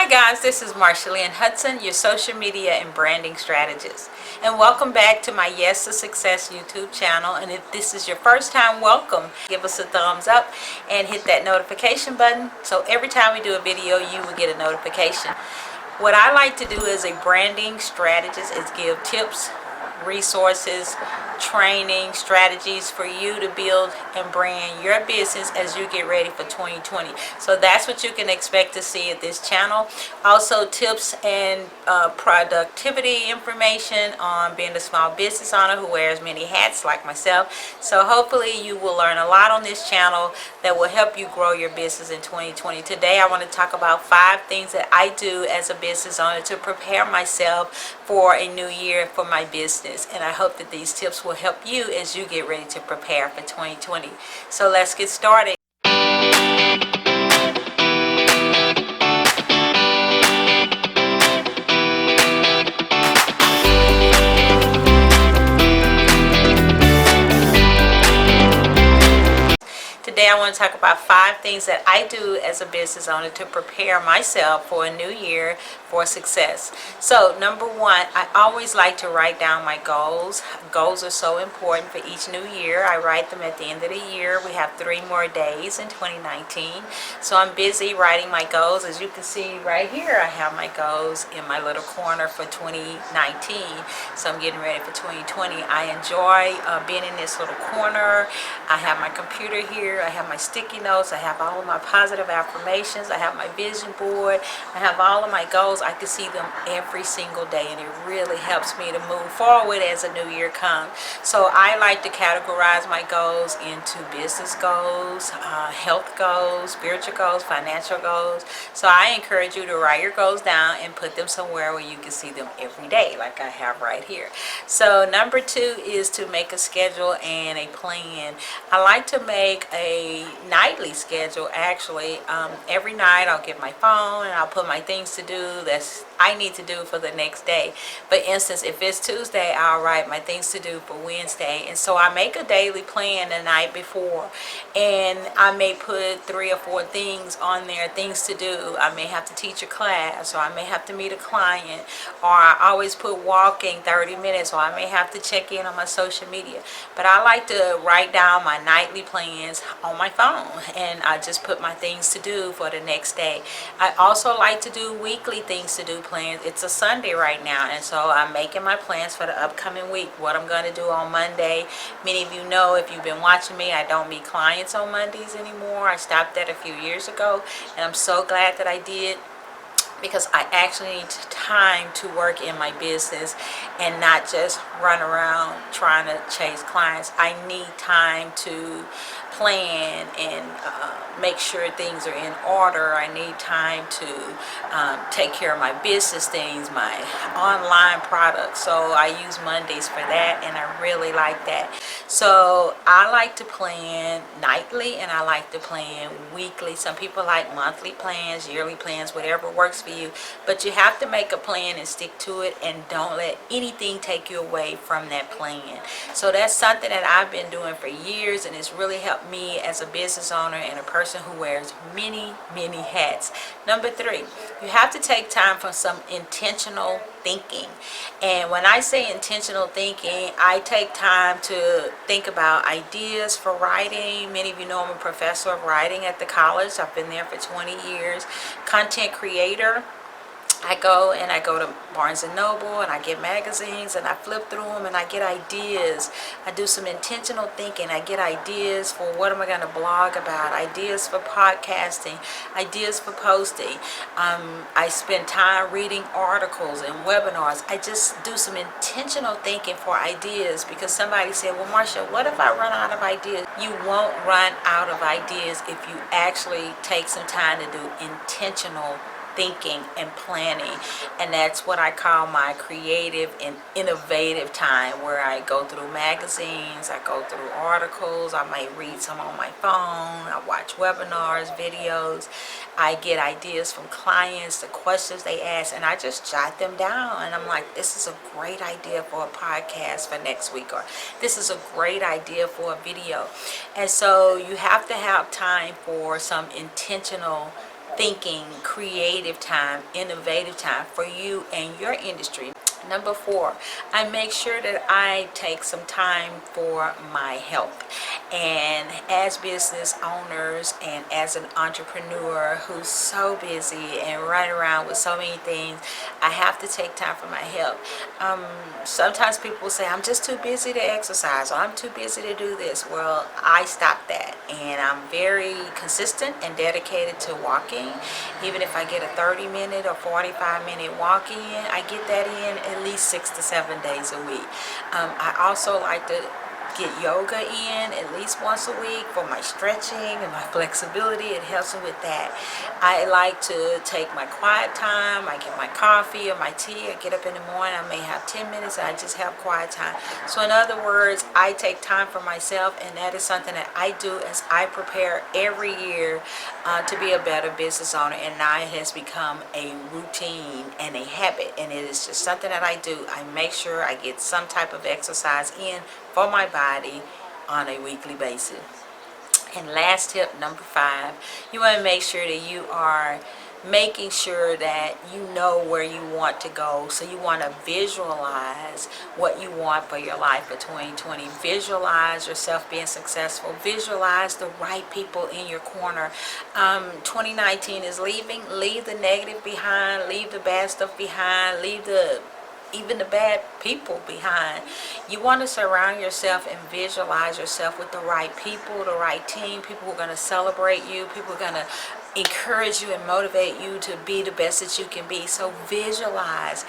Hi guys, this is Marshalyn Hudson, your social media and branding strategist. And welcome back to my Yes to Success YouTube channel. And if this is your first time, welcome. Give us a thumbs up and hit that notification button. So every time we do a video, you will get a notification. What I like to do as a branding strategist is give tips, resources, training, strategies for you to build and brand your business as you get ready for 2020. So that's what you can expect to see at this channel. Also tips and productivity information on being a small business owner who wears many hats like myself. So hopefully you will learn a lot on this channel that will help you grow your business in 2020. Today I want to talk about 5 things that I do as a business owner to prepare myself for a new year for my business. And I hope that these tips will help you as you get ready to prepare for 2020. So let's get started. Today I want to talk about 5 things that I do as a business owner to prepare myself for a new year for success. So number 1, I always like to write down my goals. Goals are so important for each new year. I write them at the end of the year. We have 3 more days in 2019. So I'm busy writing my goals. As you can see right here, I have my goals in my little corner for 2019. So I'm getting ready for 2020. I enjoy being in this little corner. I have my computer here. I have my sticky notes. I have all of my positive affirmations. I have my vision board. I have all of my goals. I can see them every single day, and it really helps me to move forward as a new year comes. So I like to categorize my goals into business goals, health goals, spiritual goals, financial goals. So I encourage you to write your goals down and put them somewhere where you can see them every day, like I have right here. So number 2 is to make a schedule and a plan. I like to make a nightly schedule. Actually, every night I'll get my phone and I'll put my things to do that I need to do for the next day. For instance, if it's Tuesday, I'll write my things to do for Wednesday. And so I make a daily plan the night before, and I may put 3 or 4 things on there, things to do. I may have to teach a class, or I may have to meet a client, or I always put walking 30 minutes, or I may have to check in on my social media. But I like to write down my nightly plans on my phone, and I just put my things to do for the next day. I also like to do weekly things to do plans. It's a Sunday right now, and so I'm making my plans for the upcoming week, what I'm going to do on Monday. Many of you know, if you've been watching me, I don't meet clients on Mondays anymore. I stopped that a few years ago, and I'm so glad that I did, because I actually need time to work in my business and not just run around trying to chase clients. I need time to plan and make sure things are in order. I need time to take care of my business things, my online products. So I use Mondays for that, and I really like that. So I like to plan nightly, and I like to plan weekly. Some people like monthly plans, yearly plans, whatever works for you. But you have to make a plan and stick to it, and don't let anything take you away from that plan. So that's something that I've been doing for years, and it's really helped me as a business owner and a person who wears many hats. Number 3, you have to take time for some intentional thinking. And when I say intentional thinking, I take time to think about ideas for writing. Many of you know I'm a professor of writing at the college. I've been there for 20 years. Content creator. I go to Barnes & Noble, and I get magazines, and I flip through them, and I get ideas. I do some intentional thinking. I get ideas for what am I going to blog about, ideas for podcasting, ideas for posting. I spend time reading articles and webinars. I just do some intentional thinking for ideas, because somebody said, well, Marsha, what if I run out of ideas? You won't run out of ideas if you actually take some time to do intentional thinking and planning. And that's what I call my creative and innovative time, where I go through magazines, I go through articles, I might read some on my phone, I watch webinars, videos, I get ideas from clients, the questions they ask, and I just jot them down. And I'm like, this is a great idea for a podcast for next week, or this is a great idea for a video. And so you have to have time for some intentional thinking, creative time, innovative time for you and your industry. Number 4, I make sure that I take some time for my health. And as business owners and as an entrepreneur who's so busy and running around with so many things, I have to take time for my health. Sometimes people say, I'm just too busy to exercise, or I'm too busy to do this. Well, I stop that, and I'm very consistent and dedicated to walking. Even if I get a 30-minute or 45-minute walk in, I get that in at least 6 to 7 days a week. I also like to get yoga in at least once a week for my stretching and my flexibility. It helps me with that. I like to take my quiet time. I get my coffee or my tea. I get up in the morning. I may have 10 minutes and I just have quiet time. So in other words, I take time for myself, and that is something that I do as I prepare every year to be a better business owner. And now it has become a routine and a habit, and it is just something that I do. I make sure I get some type of exercise in for my body on a weekly basis. And last tip, number 5, you want to make sure that you are making sure that you know where you want to go. So you want to visualize what you want for your life for 2020. Visualize yourself being successful. Visualize the right people in your corner. 2019 is leaving. Leave the negative behind. Leave the bad stuff behind. Leave even the bad people behind. You want to surround yourself and visualize yourself with the right people, the right team, people who are going to celebrate you, people who are going to encourage you and motivate you to be the best that you can be. So visualize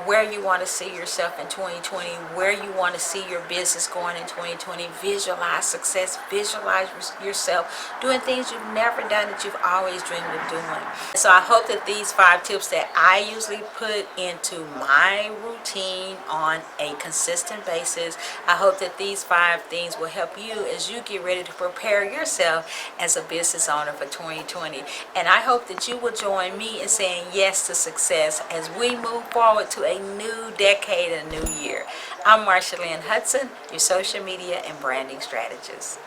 where you want to see yourself in 2020, where you want to see your business going in 2020. Visualize success. Visualize yourself doing things you've never done that you've always dreamed of doing. So I hope that these 5 tips that I usually put into my routine on a consistent basis, I hope that these 5 things will help you as you get ready to prepare yourself as a business owner for 2020. And I hope that you will join me in saying yes to success as we move forward to a new decade and a new year. I'm Marsha Lynn Hudson, your social media and branding strategist.